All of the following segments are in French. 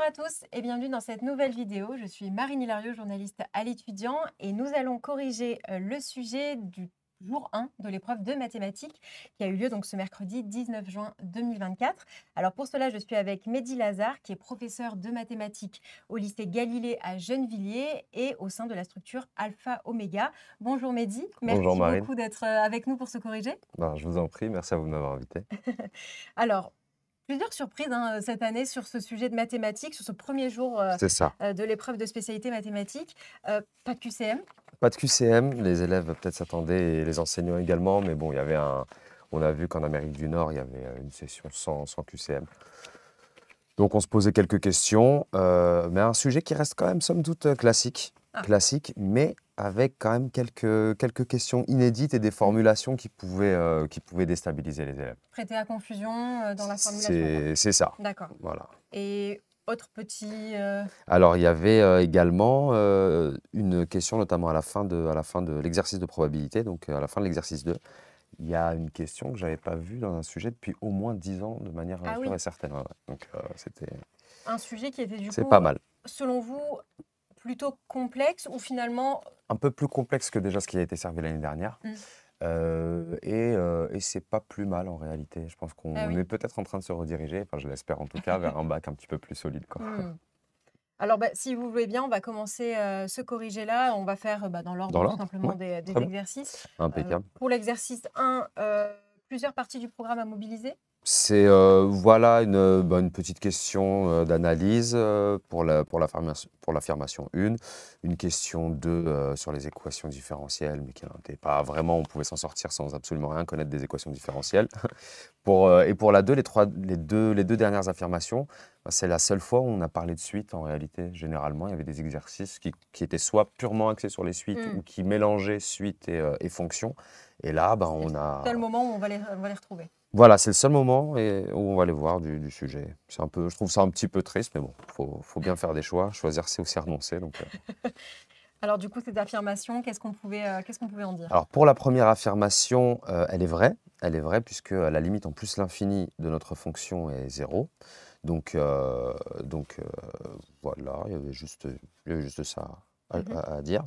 à tous et bienvenue dans cette nouvelle vidéo. Je suis Marine Hilario, journaliste à l'étudiant et nous allons corriger le sujet du jour 1 de l'épreuve de mathématiques qui a eu lieu donc ce mercredi 19 juin 2024. Alors pour cela, je suis avec Mehdi Lazare qui est professeur de mathématiques au lycée Galilée à Gennevilliers et au sein de la structure Alpha Oméga. Bonjour Mehdi, Bonjour merci Marine. beaucoup d'être avec nous pour se corriger. Ben, je vous en prie, merci à vous de m'avoir invité. Alors, plusieurs surprises hein, cette année sur ce sujet de mathématiques, sur ce premier jour C'est ça. de l'épreuve de spécialité mathématiques. Pas de QCM. Pas de QCM, les élèves peut-être s'attendaient et les enseignants également, mais bon, on a vu qu'en Amérique du Nord, il y avait une session sans QCM. Donc on se posait quelques questions, mais un sujet qui reste quand même somme toute classique, Ah. mais avec quand même quelques questions inédites et des formulations qui pouvaient déstabiliser les élèves. Prêter à confusion dans la formulation, quoi. C'est ça, D'accord. voilà. Et autre petit... Alors, il y avait également une question, notamment à la fin de l'exercice de probabilité, donc à la fin de l'exercice 2. Il y a une question que je n'avais pas vue dans un sujet depuis au moins 10 ans, de manière Ah sûre oui, et certaine. Ouais, ouais. Donc, un sujet qui était du c'est coup, pas mal. selon vous, plutôt complexe ou finalement... Un peu plus complexe que déjà ce qui a été servi l'année dernière. Hmm. Et c'est pas plus mal en réalité. Je pense Ah qu'on oui. est peut-être en train de se rediriger, enfin je l'espère en tout cas, vers un bac un petit peu plus solide, quoi. Hmm. Alors, si vous voulez bien, on va commencer ce corriger là. On va faire dans l'ordre Dans tout l'ordre? simplement Ouais, des très bien. exercices. Impeccable. Pour l'exercice 1, plusieurs parties du programme à mobiliser. C'est voilà une petite question d'analyse pour l'affirmation 1, une question 2 sur les équations différentielles, mais qui n'était pas vraiment, on pouvait s'en sortir sans absolument rien connaître des équations différentielles. Et pour la 2, les deux dernières affirmations, bah, c'est la seule fois où on a parlé de suite en réalité. Généralement, il y avait des exercices qui étaient soit purement axés sur les suites Hmm. ou qui mélangeaient suite et fonction. Et là, bah, C'est le on seul a moment où on va les retrouver. voilà, c'est le seul moment où on va aller voir du sujet. Je trouve ça un petit peu triste, mais bon, faut bien faire des choix. Choisir, c'est aussi renoncer. Alors du coup, cette affirmation, qu'est-ce qu'on pouvait en dire? Alors pour la première affirmation, elle est vraie. Elle est vraie puisque la limite en plus l'infini de notre fonction est 0. Donc, euh, donc, voilà, il y avait juste ça Mhm, à dire.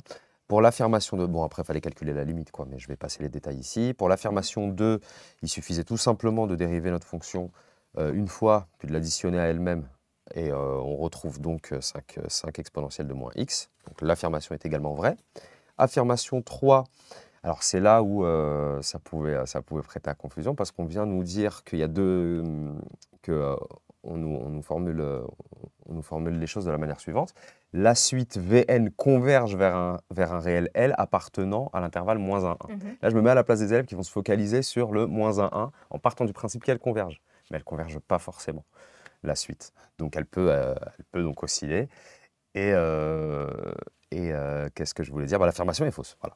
Pour l'affirmation 2, bon après il fallait calculer la limite, quoi, mais je vais passer les détails ici. Pour mhm. l'affirmation 2, il suffisait tout simplement de dériver notre fonction une fois, puis de l'additionner à elle-même, et on retrouve donc 5 exponentielles de moins x. Donc l'affirmation est également vraie. Affirmation 3, alors c'est là où ça pouvait prêter à confusion, parce qu'on vient nous dire qu'il y a que, on nous formule les choses de la manière suivante. La suite Vn converge vers un réel L appartenant à l'intervalle moins 1, 1. Mhm. Là, je me mets à la place des élèves qui vont se focaliser sur le moins 1, 1 en partant du principe qu'elle converge. Mais elle ne converge pas forcément, la suite. Donc elle peut donc osciller. Qu'est-ce que je voulais dire? Bah, l'affirmation est fausse. Voilà.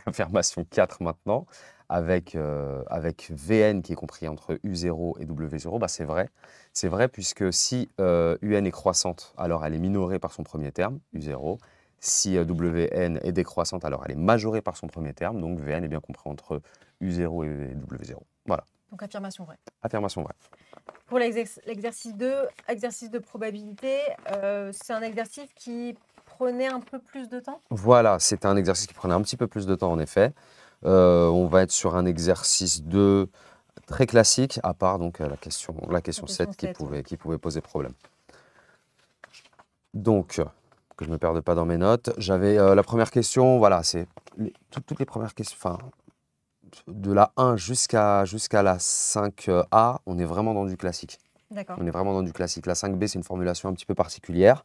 Affirmation 4 maintenant, avec Vn qui est compris entre U0 et W0, bah c'est vrai. C'est vrai puisque si Un est croissante, alors elle est minorée par son premier terme, U0. Si Wn est décroissante, alors elle est majorée par son premier terme, donc Vn est bien compris entre U0 et W0. Voilà, Donc affirmation vraie. affirmation vraie. Pour l'exercice 2, exercice de probabilité, c'est un exercice qui prenait un peu plus de temps. Voilà, c'était un exercice qui prenait un petit peu plus de temps en effet. On va être sur un exercice 2 très classique, à part donc la question La question 7 qui 7, ouais. pouvait poser problème. Donc, que je ne me perde pas dans mes notes, j'avais la première question, voilà, c'est toutes les premières questions, enfin, de la 1 jusqu'à la 5A, on est vraiment dans du classique. D'accord. On est vraiment dans du classique. La 5B, c'est une formulation un petit peu particulière.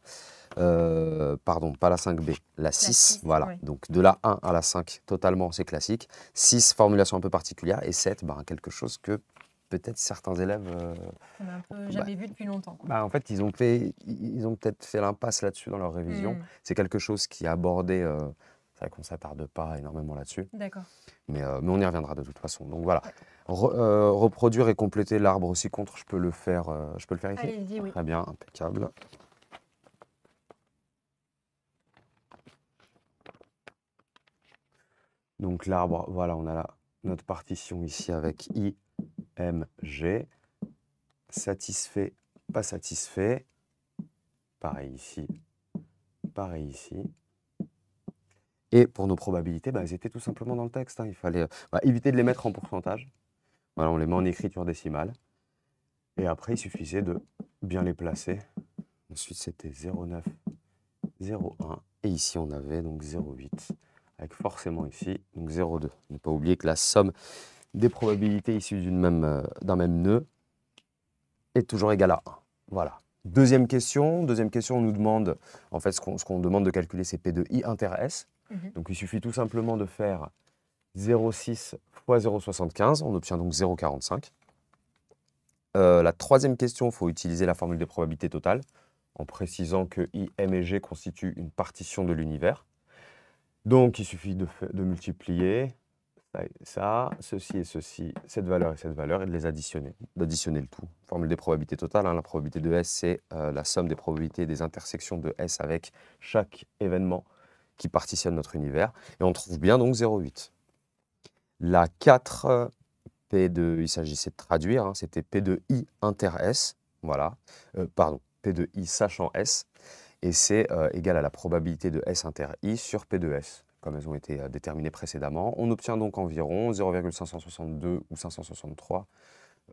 Pardon, pas la 5B, la La 6, 6, voilà. oui. Donc de la 1 à la 5, totalement, c'est classique. 6, formulation un peu particulière. Et 7, ben, quelque chose que peut-être certains élèves... On n'a un peu bah, jamais vu depuis longtemps, quoi. en fait, ils ont peut-être fait l'impasse là-dessus dans leur révision. Hmm. C'est quelque chose qui est abordé... c'est vrai qu'on ne s'attarde pas énormément là-dessus. D'accord. Mais on y reviendra de toute façon. Donc voilà. Ouais. Reproduire et compléter l'arbre aussi contre, je peux le faire ici. Allez-y, oui. Très bien, impeccable. Donc l'arbre, voilà, on a notre partition ici avec I, M, G. Satisfait, pas satisfait. pareil ici, pareil ici. Et pour nos probabilités, elles étaient tout simplement dans le texte, hein. Il fallait éviter de les mettre en pourcentage. Voilà, on les met en écriture décimale. Et après, il suffisait de bien les placer. Ensuite, c'était 0,9, 0,1. Et ici, on avait donc 0,8. Avec forcément ici, donc 0,2. Ne pas oublier que la somme des probabilités issues d'un même nœud est toujours égale à 1. Voilà. Deuxième question, on nous demande, en fait, ce qu'on demande de calculer, c'est P de I inter S. Donc, il suffit tout simplement de faire 0,6 fois 0,75. On obtient donc 0,45. La troisième question, il faut utiliser la formule des probabilités totales, en précisant que I, M et G constituent une partition de l'univers. Donc, il suffit de multiplier ça, ceci et ceci, cette valeur et de les additionner, d'additionner le tout. Formule des probabilités totales, hein, la probabilité de S, c'est la somme des probabilités des intersections de S avec chaque événement qui partitionne notre univers. Et on trouve bien donc 0,8. La 4, il s'agissait de traduire, hein, c'était P de I inter S, voilà, P de I sachant S, et c'est égal à la probabilité de S inter I sur P de S, comme elles ont été déterminées précédemment. On obtient donc environ 0,562 ou 563.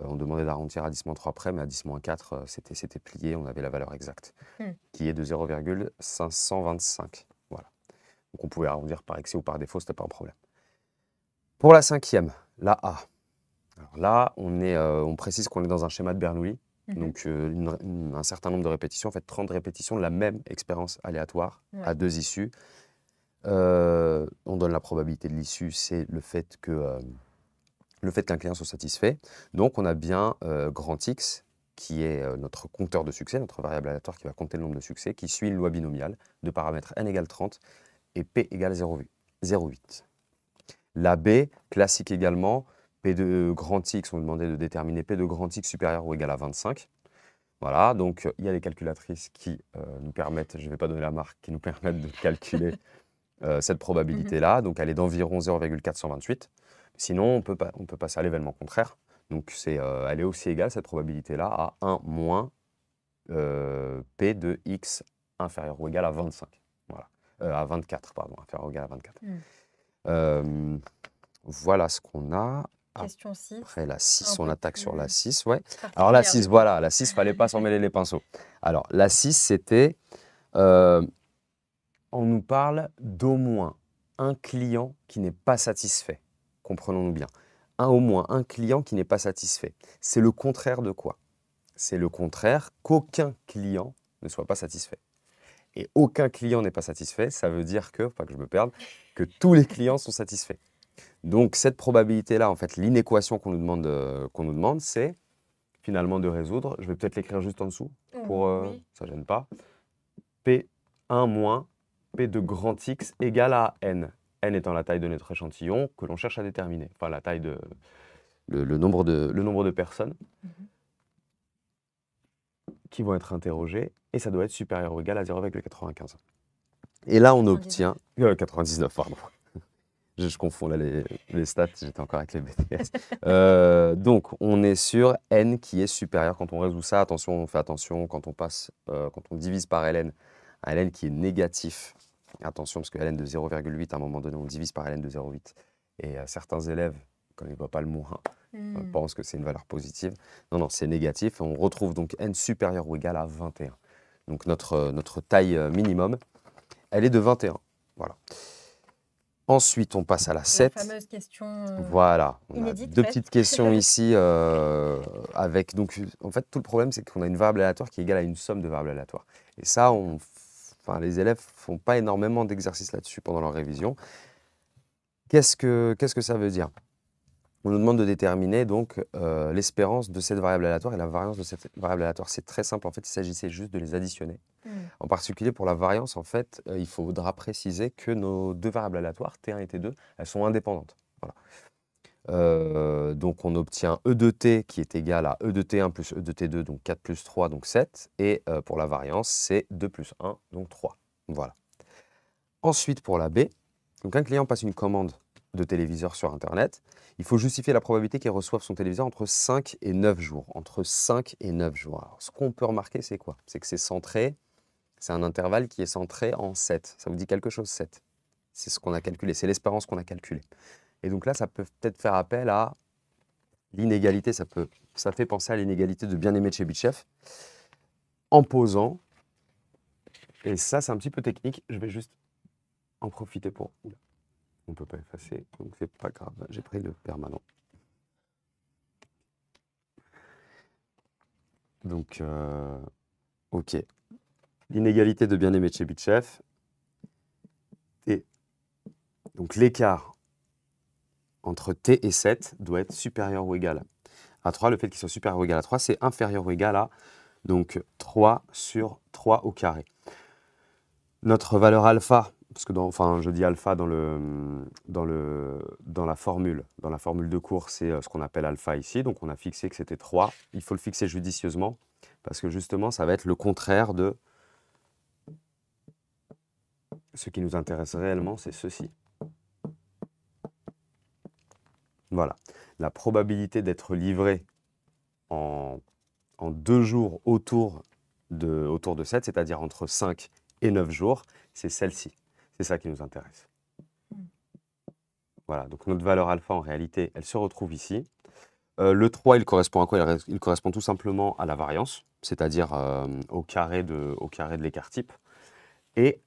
On demandait d'arrondir à 10-3 près, mais à 10-4, c'était plié, on avait la valeur exacte, qui est de 0,525. Voilà. Donc on pouvait arrondir par excès ou par défaut, ce n'était pas un problème. Pour la cinquième, la A. Alors là, on précise qu'on est dans un schéma de Bernoulli, donc un certain nombre de répétitions, en fait 30 répétitions de la même expérience aléatoire à deux issues. On donne la probabilité de l'issue, c'est le fait qu'un client soit satisfait. Donc on a bien grand X, qui est notre compteur de succès, notre variable aléatoire qui va compter le nombre de succès, qui suit une loi binomiale de paramètres n égale 30 et p égale 0,8. La B, classique également, P de grand X, on demandait de déterminer P de grand X supérieur ou égal à 25. Voilà, donc il y a les calculatrices qui nous permettent, je ne vais pas donner la marque, qui nous permettent de calculer cette probabilité-là. Donc elle est d'environ 0,428. Sinon, on peut passer à l'événement contraire. Donc elle est aussi égale, cette probabilité-là, à 1 moins P de X inférieur ou égal à 25. Voilà. À 24, pardon, inférieur ou égal à 24. Voilà ce qu'on a. Question 6. Après la 6, on attaque sur la 6. Ouais. Alors la 6, voilà, la 6, il ne fallait pas s'en mêler les pinceaux. Alors la 6, c'était, on nous parle d'au moins un client qui n'est pas satisfait. Comprenons-nous bien. Au moins un client qui n'est pas satisfait. C'est le contraire de quoi? C'est le contraire qu'aucun client ne soit pas satisfait. Et aucun client n'est pas satisfait, ça veut dire que, pas que je me perde, que tous les clients sont satisfaits. Donc cette probabilité-là, en fait, l'inéquation qu'on nous demande, c'est finalement de résoudre. Je vais peut-être l'écrire juste en dessous, pour ça ne gêne pas. P1 moins P de grand X égale à N. N étant la taille de notre échantillon que l'on cherche à déterminer. Enfin, la taille de le nombre de personnes qui vont être interrogées. Et ça doit être supérieur ou égal à 0,95. Et là, on obtient... 99, pardon. Je confonds là les stats, j'étais encore avec les BTS. Donc, on est sur N qui est supérieur. Quand on résout ça, attention, on fait attention quand on divise par Ln, un Ln qui est négatif. Attention, parce que Ln de 0,8, à un moment donné, on divise par Ln de 0,8. Et certains élèves, quand ils ne voient pas le moins, pensent que c'est une valeur positive. Non, non, c'est négatif. On retrouve donc N supérieur ou égal à 21. Donc, notre taille minimum, elle est de 21. Voilà. Ensuite, on passe à la 7. La fameuse question voilà. On inédite, a deux petites questions ici. Avec, donc, en fait, tout le problème, c'est qu'on a une variable aléatoire qui est égale à une somme de variables aléatoires. Et ça, les élèves ne font pas énormément d'exercices là-dessus pendant leur révision. Qu'est-ce que ça veut dire? On nous demande de déterminer donc l'espérance de cette variable aléatoire et la variance de cette variable aléatoire. C'est très simple. En fait, il s'agissait juste de les additionner. En particulier pour la variance, en fait, il faudra préciser que nos deux variables aléatoires, T1 et T2, elles sont indépendantes. Voilà. Donc on obtient E de T qui est égal à E de T1 plus E de T2, donc 4 plus 3, donc 7. Et pour la variance, c'est 2 plus 1, donc 3. Voilà. Ensuite, pour la B, donc un client passe une commande de téléviseur sur Internet. Il faut justifier la probabilité qu'il reçoive son téléviseur entre 5 et 9 jours. Entre 5 et 9 jours. Alors, ce qu'on peut remarquer, c'est quoi? C'est que c'est centré C'est un intervalle qui est centré en 7. Ça vous dit quelque chose, 7? C'est ce qu'on a calculé, c'est l'espérance qu'on a calculée. Et donc là, ça peut peut-être faire appel à l'inégalité, ça fait penser à l'inégalité de Bien-Aimé de Chebyshev, en posant, et ça c'est un petit peu technique, je vais juste en profiter pour... Oula, on ne peut pas effacer, donc c'est pas grave, j'ai pris le permanent. Donc, ok. L'inégalité de Bien-Aimé de Chebyshev, et donc l'écart entre t et 7 doit être supérieur ou égal à 3. Le fait qu'il soit supérieur ou égal à 3, c'est inférieur ou égal à donc 3 sur 3 au carré. Notre valeur alpha, parce que je dis alpha dans la formule de cours, c'est ce qu'on appelle alpha ici. Donc on a fixé que c'était 3. Il faut le fixer judicieusement parce que justement, ça va être le contraire de ce qui nous intéresse réellement, c'est ceci. Voilà. La probabilité d'être livré en 2 jours autour de 7, c'est-à-dire entre 5 et 9 jours, c'est celle-ci. C'est ça qui nous intéresse. Voilà, donc notre valeur alpha, en réalité, elle se retrouve ici. Le 3, il correspond à quoi? Il correspond tout simplement à la variance, c'est-à-dire au carré de l'écart type. Et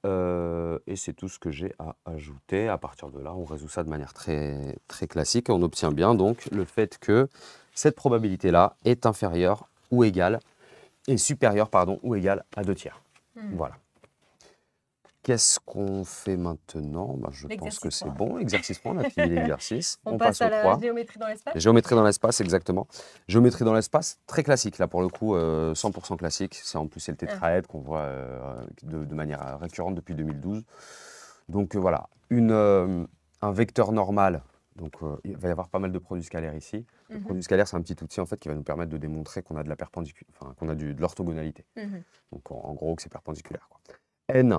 c'est tout ce que j'ai à ajouter. À partir de là, on résout ça de manière très, très classique. Et on obtient bien donc le fait que cette probabilité-là est inférieure ou égale, est supérieure pardon, ou égale à 2 tiers. Voilà. Qu'est-ce qu'on fait maintenant? Je pense que c'est bon. Exercice 3, on a fini l'exercice. On passe à la géométrie dans l'espace. Géométrie dans l'espace, exactement. Géométrie dans l'espace, très classique. Là, pour le coup, 100% classique. En plus, c'est le tétraèdre qu'on voit de manière récurrente depuis 2012. Donc voilà, un vecteur normal. Donc il va y avoir pas mal de produits scalaires ici. Le produit scalaire, c'est un petit outil en fait qui va nous permettre de démontrer qu'on a de la qu'on a de l'orthogonalité. Donc en gros, que c'est perpendiculaire, quoi. N.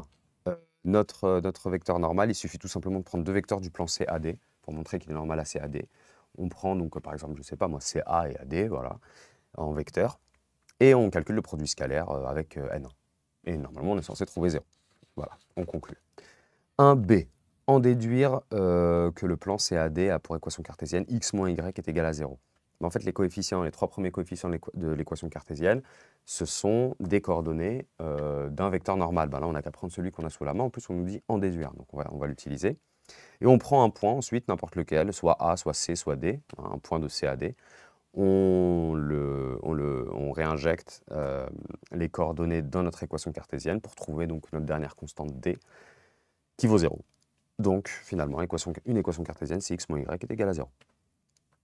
Notre vecteur normal, il suffit tout simplement de prendre 2 vecteurs du plan CAD pour montrer qu'il est normal à CAD. On prend donc par exemple, je ne sais pas moi, CA et AD, voilà, en vecteur, et on calcule le produit scalaire avec N. Et normalement, on est censé trouver 0. Voilà, on conclut. 1B, en déduire que le plan CAD a pour équation cartésienne x moins y est égal à 0. Mais en fait, les 3 premiers coefficients de l'équation cartésienne, ce sont des coordonnées d'un vecteur normal. Là, on n'a qu'à prendre celui qu'on a sous la main. En plus, on nous dit en déduire. Donc, on va l'utiliser. Et on prend un point ensuite, n'importe lequel, soit A, soit C, soit D, un point de CAD. On réinjecte les coordonnées dans notre équation cartésienne pour trouver donc notre dernière constante D qui vaut 0. Donc, finalement, une équation cartésienne, c'est x moins y est égal à 0.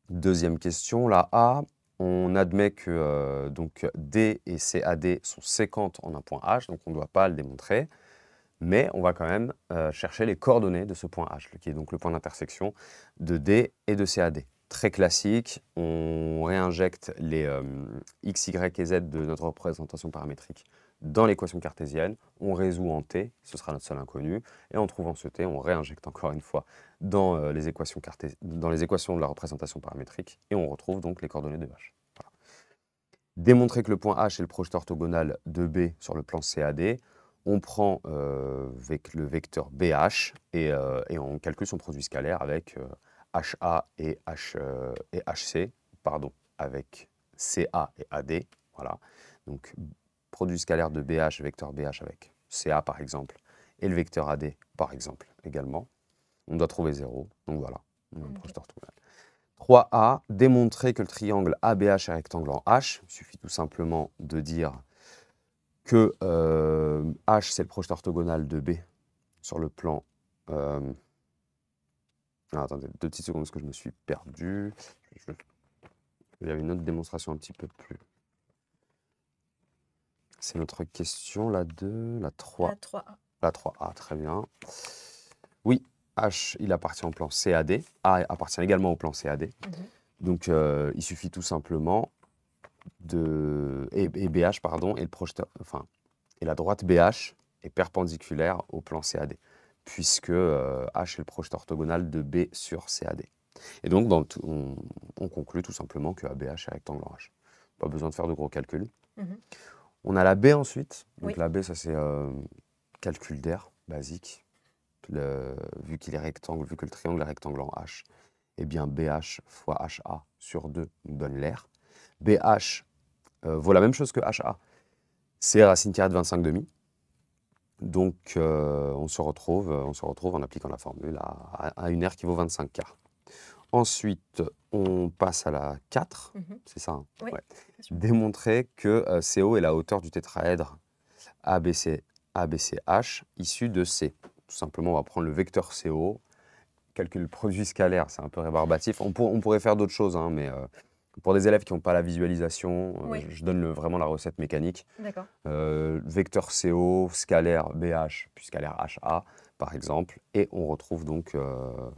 Deuxième question, la A, on admet que donc D et CAD sont séquentes en un point H, donc on ne doit pas le démontrer, mais on va quand même chercher les coordonnées de ce point H, qui est donc le point d'intersection de D et de CAD. Très classique, on réinjecte les x, y et z de notre représentation paramétrique dans l'équation cartésienne, on résout en t, ce sera notre seul inconnu, et en trouvant ce t, on réinjecte encore une fois dans les équations de la représentation paramétrique, et on retrouve donc les coordonnées de H. Voilà. Démontrer que le point H est le projeté orthogonal de B sur le plan CAD, on prend avec le vecteur BH et on calcule son produit scalaire avec HA et HC, avec CA et AD. Voilà. Donc, produit scalaire de BH, vecteur BH avec CA par exemple, et le vecteur AD par exemple également. On doit trouver 0, donc voilà, on a un projeté orthogonal. 3A, démontrer que le triangle ABH est rectangle en H. Il suffit tout simplement de dire que H, c'est le projeté orthogonal de B sur le plan... attendez, 2 petites secondes parce que je me suis perdu. Il y avait une autre démonstration un petit peu plus... C'est notre question, la 2, la 3. La 3A. La 3A, très bien. Oui, H, il appartient au plan CAD. A appartient également au plan CAD. Donc, il suffit tout simplement de... Et BH, pardon, et le projecteur... et la droite BH est perpendiculaire au plan CAD, puisque H est le projeté orthogonal de B sur CAD. Et donc, on conclut tout simplement que ABH est rectangle en H. Pas besoin de faire de gros calculs. On a la B ensuite. Donc Oui. la B, ça c'est calcul d'air, basique. Vu qu'il est rectangle, vu que le triangle est rectangle en H, eh bien BH fois HA sur 2 nous donne l'air. BH vaut la même chose que HA. C'est racine carrée de 25 demi. Donc on se retrouve en appliquant la formule à une aire qui vaut 25 quarts. Ensuite, on passe à la 4, Mhm. c'est ça, hein? Oui, Ouais. bien sûr. Démontrer que CO est la hauteur du tétraèdre ABCH issu de C. Tout simplement, on va prendre le vecteur CO, calculer le produit scalaire, c'est un peu rébarbatif. On pourrait faire d'autres choses, hein, mais pour des élèves qui n'ont pas la visualisation, Oui, je donne vraiment la recette mécanique. d'accord. Vecteur CO, scalaire BH, puis scalaire HA, par exemple, et on retrouve donc le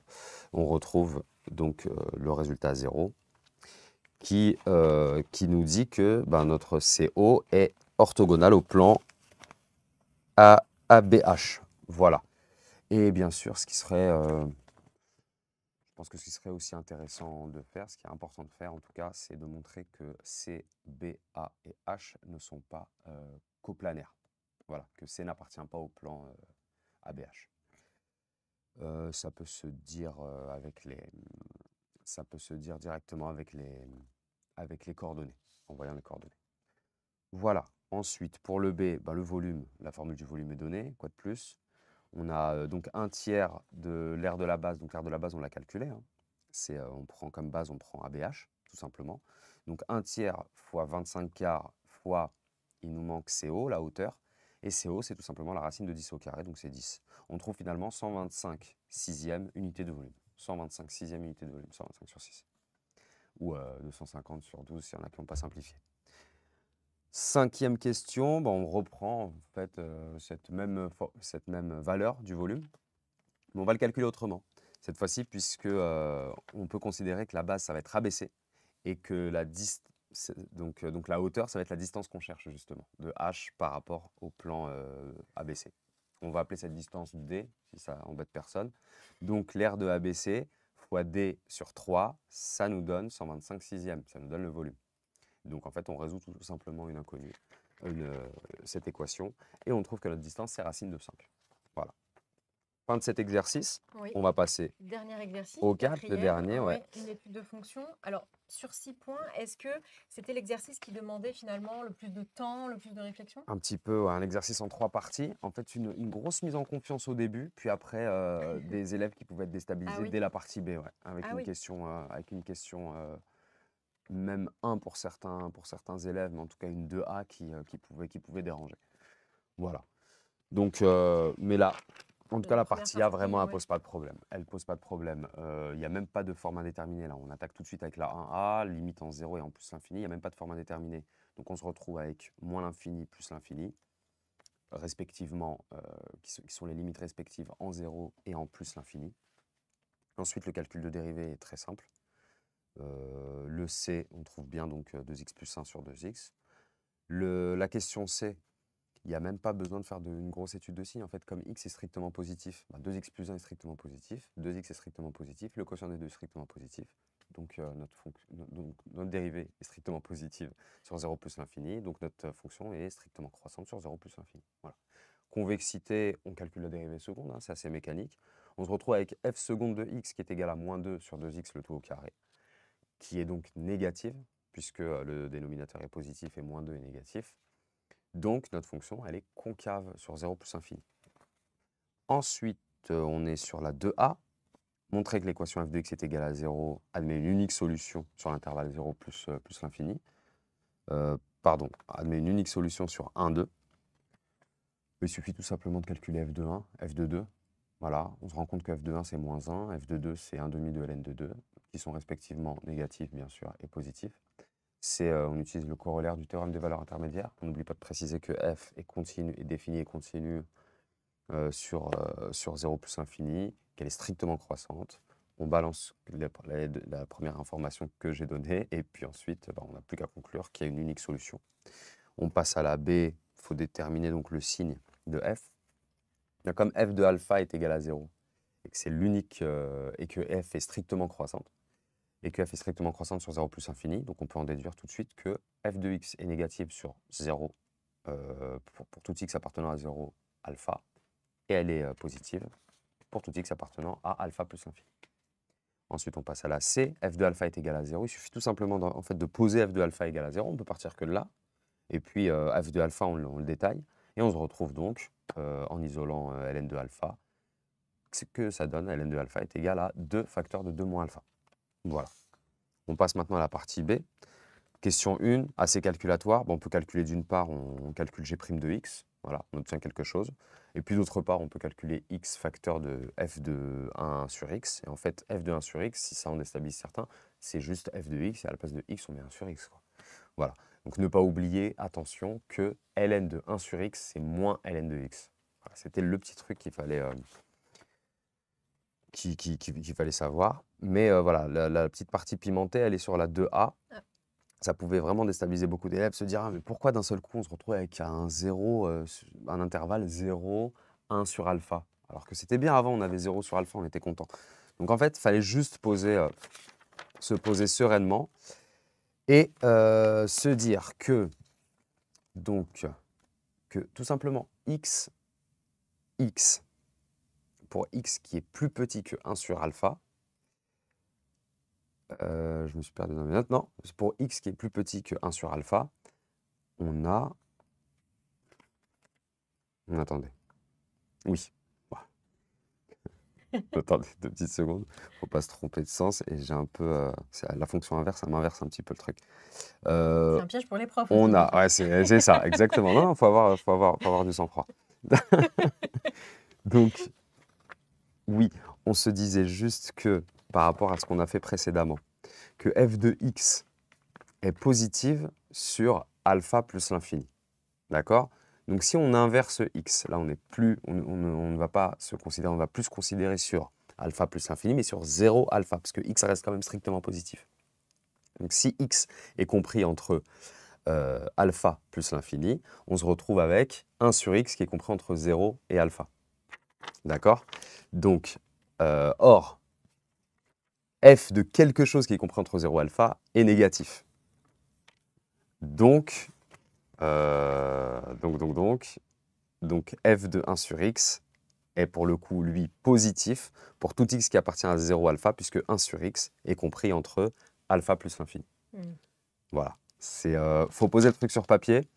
résultat 0 qui nous dit que notre CO est orthogonal au plan ABH. Voilà. Et bien sûr, je pense que ce qui serait aussi intéressant de faire, ce qui est important de faire en tout cas, c'est de montrer que C, B, A et H ne sont pas coplanaires. Voilà, que C n'appartient pas au plan ABH. Ça peut se dire ça peut se dire directement avec les coordonnées, en voyant les coordonnées. Voilà. Ensuite, pour le B, le volume, la formule du volume est donnée. Quoi de plus? On a donc un tiers de l'aire de la base. Donc l'aire de la base, on l'a calculé, hein. On prend comme base, on prend ABH, tout simplement. Donc un tiers fois 25 quarts fois, il nous manque CO, la hauteur. Et CO, c'est tout simplement la racine de 10 au carré, donc c'est 10. On trouve finalement 125 sixième unité de volume. 125 sixième unité de volume, 125 sur 6. Ou 250 sur 12, s'il y en a qui n'ont pas simplifié. Cinquième question, on reprend en fait cette même valeur du volume, mais on va le calculer autrement. Cette fois-ci, puisque on peut considérer que la base, ça va être abaissée et que donc la hauteur, ça va être la distance qu'on cherche justement, de H par rapport au plan ABC. On va appeler cette distance D, si ça embête personne. Donc l'aire de ABC fois D sur 3, ça nous donne 125 sixièmes, ça nous donne le volume. Donc en fait, on résout tout simplement une inconnue, cette équation, et on trouve que notre distance, c'est racine de 5. Voilà. Fin de cet exercice. Oui. On va passer Dernier exercice, au 4, le quatrième, dernier. Ouais. une étude de fonction. Alors, sur 6 points, est-ce que c'était l'exercice qui demandait finalement le plus de temps, le plus de réflexion? Un petit peu, ouais, un exercice en 3 parties. En fait, une grosse mise en confiance au début, puis après, des élèves qui pouvaient être Ah déstabilisés oui, dès la partie B, ouais, avec ah une oui, question, même 1 pour certains élèves, mais en tout cas une 2A qui pouvait déranger. Voilà. Donc, mais là, en tout cas, la la première partie A, vraiment, elle ouais. pose pas de problème. Elle pose pas de problème. Il n'y a même pas de forme indéterminée là. On attaque tout de suite avec la 1A, limite en 0 et en plus l'infini. Il n'y a même pas de forme indéterminée. Donc on se retrouve avec moins l'infini plus l'infini, respectivement, qui sont les limites respectives en 0 et en plus l'infini. Ensuite, le calcul de dérivée est très simple. Le C, on trouve bien donc 2x plus 1 sur 2x. La question C, il n'y a même pas besoin de faire une grosse étude de signes. En fait, comme x est strictement positif, 2x plus 1 est strictement positif, 2x est strictement positif, le quotient des deux est strictement positif. Donc, notre dérivée est strictement positive sur 0 plus l'infini. Donc, notre fonction est strictement croissante sur 0 plus l'infini. Voilà. Convexité, on calcule la dérivée seconde, hein, c'est assez mécanique. On se retrouve avec f seconde de x qui est égal à moins 2 sur 2x le tout au carré, qui est donc négative, puisque le dénominateur est positif et moins 2 est négatif. Donc, notre fonction, elle est concave sur 0 plus infini. Ensuite, on est sur la 2a. Montrer que l'équation f de x est égale à 0 admet une unique solution sur l'intervalle 0 plus l'infini. Admet une unique solution sur 1, 2. Il suffit tout simplement de calculer f de 1, f de 2. Voilà, on se rend compte que f de 1, c'est moins 1, f de 2, c'est 1 demi de ln de 2, qui sont respectivement négatifs, bien sûr, et positifs. On utilise le corollaire du théorème des valeurs intermédiaires. On n'oublie pas de préciser que f est définie et continue sur 0 plus infini, qu'elle est strictement croissante. On balance la première information que j'ai donnée, et puis ensuite, on n'a plus qu'à conclure qu'il y a une unique solution. On passe à la B, il faut déterminer donc le signe de f. Comme f de alpha est égal à 0, et que c'est l'unique, et que f est strictement croissante, sur 0 plus infini, donc on peut en déduire tout de suite que f de x est négative sur 0 pour tout x appartenant à 0 alpha, et elle est positive pour tout x appartenant à alpha plus l'infini. Ensuite, on passe à la C. f de alpha est égal à 0. Il suffit tout simplement en fait, de poser f de alpha égal à 0. On peut partir que de là. Et puis, f de alpha, on le détaille. Et on se retrouve donc, en isolant ln de alpha, que ça donne ln de alpha est égal à 2 facteurs de 2 moins alpha. Voilà. On passe maintenant à la partie B. Question 1, assez calculatoire. Bon, on peut calculer d'une part, on calcule g' de x. Voilà, on obtient quelque chose. Et puis d'autre part, on peut calculer x facteur de f de 1 sur x. Et en fait, f de 1 sur x, si ça en déstabilise certains, c'est juste f de x. Et à la place de x, on met 1 sur x, quoi. Voilà. Donc ne pas oublier, attention, que ln de 1 sur x, c'est moins ln de x. Voilà, c'était le petit truc qu'il fallait, qu'il fallait savoir. Mais voilà, la petite partie pimentée, elle est sur la 2a. Ça pouvait vraiment déstabiliser beaucoup d'élèves, se dire ah, mais pourquoi d'un seul coup on se retrouve avec un 0, un intervalle 0, 1 sur alpha. Alors que c'était bien avant, on avait 0 sur alpha, on était content. Donc en fait, il fallait juste se poser sereinement et se dire que, donc, que tout simplement x, pour x qui est plus petit que 1 sur alpha, je me suis perdu dans mes notes. Non, pour x qui est plus petit que 1 sur alpha, on a... Attendez. Oui. Attendez 2 petites secondes. Faut pas se tromper de sens. Et j'ai un peu... la fonction inverse, ça m'inverse un petit peu le truc. C'est un piège pour les profs On aussi. a... Ouais, c'est ça, exactement. Non, faut avoir du sang-froid. Donc, oui, on se disait juste que, par rapport à ce qu'on a fait précédemment, que f de x est positive sur alpha plus l'infini. D'accord? Donc si on inverse x, là on ne va pas se considérer, on va plus se considérer sur alpha plus l'infini, mais sur 0 alpha, parce que x reste quand même strictement positif. Donc si x est compris entre alpha plus l'infini, on se retrouve avec 1 sur x qui est compris entre 0 et alpha. D'accord? Donc, or, f de quelque chose qui est compris entre 0 et alpha est négatif. Donc, f de 1 sur x est pour le coup, lui, positif pour tout x qui appartient à 0 alpha, puisque 1 sur x est compris entre alpha plus l'infini. Voilà. Faut poser le truc sur papier.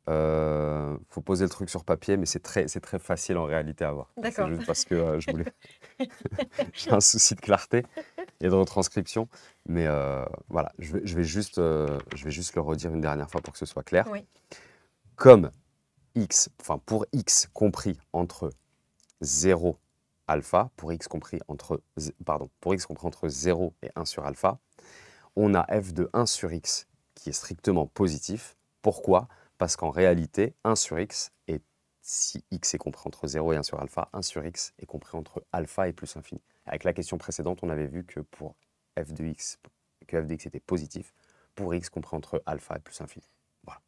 Faut poser le truc sur papier, mais c'est très facile en réalité à voir. C'est juste parce que je voulais... J'ai un souci de clarté et de retranscription. Mais voilà, je vais juste le redire une dernière fois pour que ce soit clair. Oui. Comme x, enfin pour x compris entre 0 alpha, pour x compris entre 0 et 1 sur alpha, on a f de 1 sur x qui est strictement positif. Pourquoi? Parce qu'en réalité, 1 sur x, et si x est compris entre 0 et 1 sur alpha, 1 sur x est compris entre alpha et plus infini. Avec la question précédente, on avait vu que pour f de x, était positif pour x compris entre alpha et plus infini. Voilà.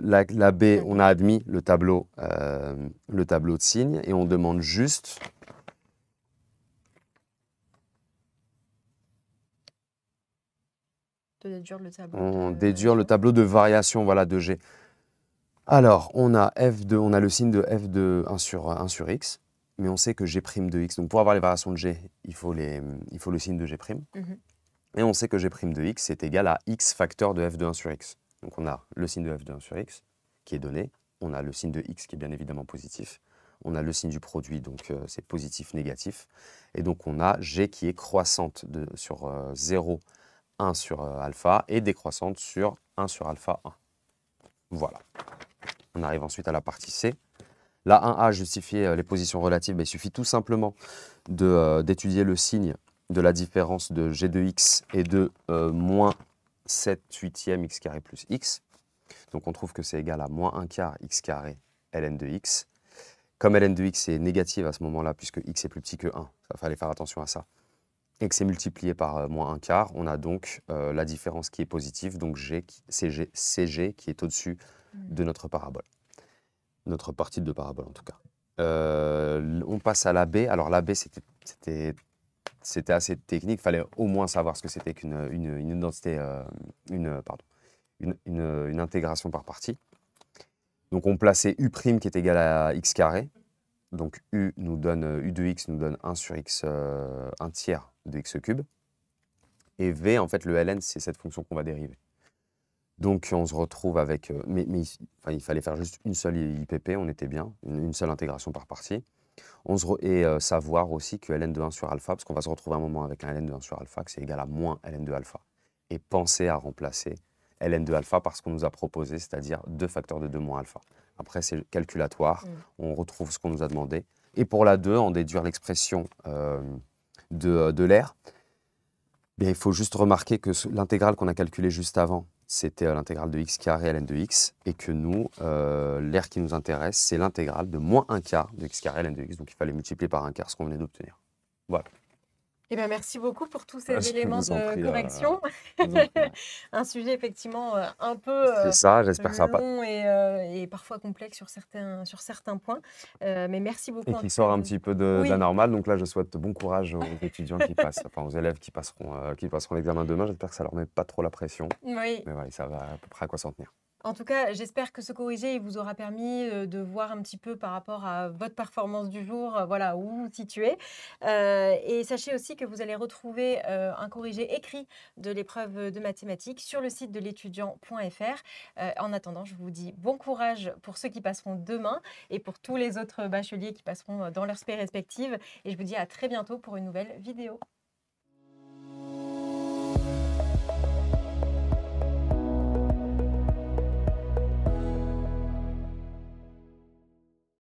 La B, on a admis le tableau de signes et on demande juste... déduire le tableau de variation, voilà, de G. Alors, on a le signe de f de 1 sur x, mais on sait que g' de x, donc pour avoir les variations de G, il faut le signe de g'. Et on sait que g' de x est égal à x facteur de f de 1 sur x. Donc on a le signe de f de 1 sur x qui est donné, on a le signe de x qui est bien évidemment positif, on a le signe du produit, donc c'est positif, négatif, et donc on a g qui est croissante sur 0, 1 sur alpha et décroissante sur 1 sur alpha 1. Voilà. On arrive ensuite à la partie C. La 1A, justifier les positions relatives, il suffit tout simplement d'étudier le signe de la différence de g de x et de moins 7/8 x carré plus x. Donc on trouve que c'est égal à moins 1 quart x carré ln de x. Comme ln de x est négative à ce moment-là, puisque x est plus petit que 1, il fallait faire attention à ça, et que c'est multiplié par moins 1 quart, on a donc la différence qui est positive, donc CG qui est au-dessus de notre parabole. Notre partie de parabole en tout cas. On passe à la B. Alors la B, c'était assez technique, il fallait au moins savoir ce que c'était qu'une identité, une intégration par partie. Donc on plaçait U' qui est égal à x carré. Donc U de x nous donne 1 sur x, 1 tiers de x cube. Et V, en fait, le ln, c'est cette fonction qu'on va dériver. Donc on se retrouve avec... il fallait faire juste une seule IPP, on était bien, une seule intégration par partie. Savoir aussi que ln de 1 sur alpha, parce qu'on va se retrouver un moment avec un ln de 1 sur alpha, que c'est égal à moins ln de alpha. Et penser à remplacer ln de alpha par ce qu'on nous a proposé, c'est-à-dire 2 facteurs de 2 moins alpha. Après, c'est calculatoire, on retrouve ce qu'on nous a demandé. Et pour la 2, en déduire l'expression de l'air, il faut juste remarquer que l'intégrale qu'on a calculée juste avant, c'était l'intégrale de x carré ln de x, et que nous, l'air qui nous intéresse, c'est l'intégrale de moins 1 quart de x carré ln de x. Donc il fallait multiplier par 1 quart ce qu'on venait d'obtenir. Voilà. Eh bien, merci beaucoup pour tous ces Je éléments vous en de prie, correction. je vous en prie. Un sujet effectivement un peu C'est ça, j'espère que ça va pas... long et parfois complexe sur certains points. Mais merci beaucoup Et en qui tout cas sort un de... petit peu de Oui, la normale. Donc là, je souhaite bon courage aux étudiants qui passent, enfin aux élèves qui passeront l'examen demain. J'espère que ça leur met pas trop la pression. oui. Mais voilà, ça va à peu près à quoi s'en tenir. En tout cas, j'espère que ce corrigé il vous aura permis de voir un petit peu par rapport à votre performance du jour, voilà, où vous vous situez. Et sachez aussi que vous allez retrouver un corrigé écrit de l'épreuve de mathématiques sur le site de l'étudiant.fr. En attendant, je vous dis bon courage pour ceux qui passeront demain et pour tous les autres bacheliers qui passeront dans leurs spé respectives. Et je vous dis à très bientôt pour une nouvelle vidéo.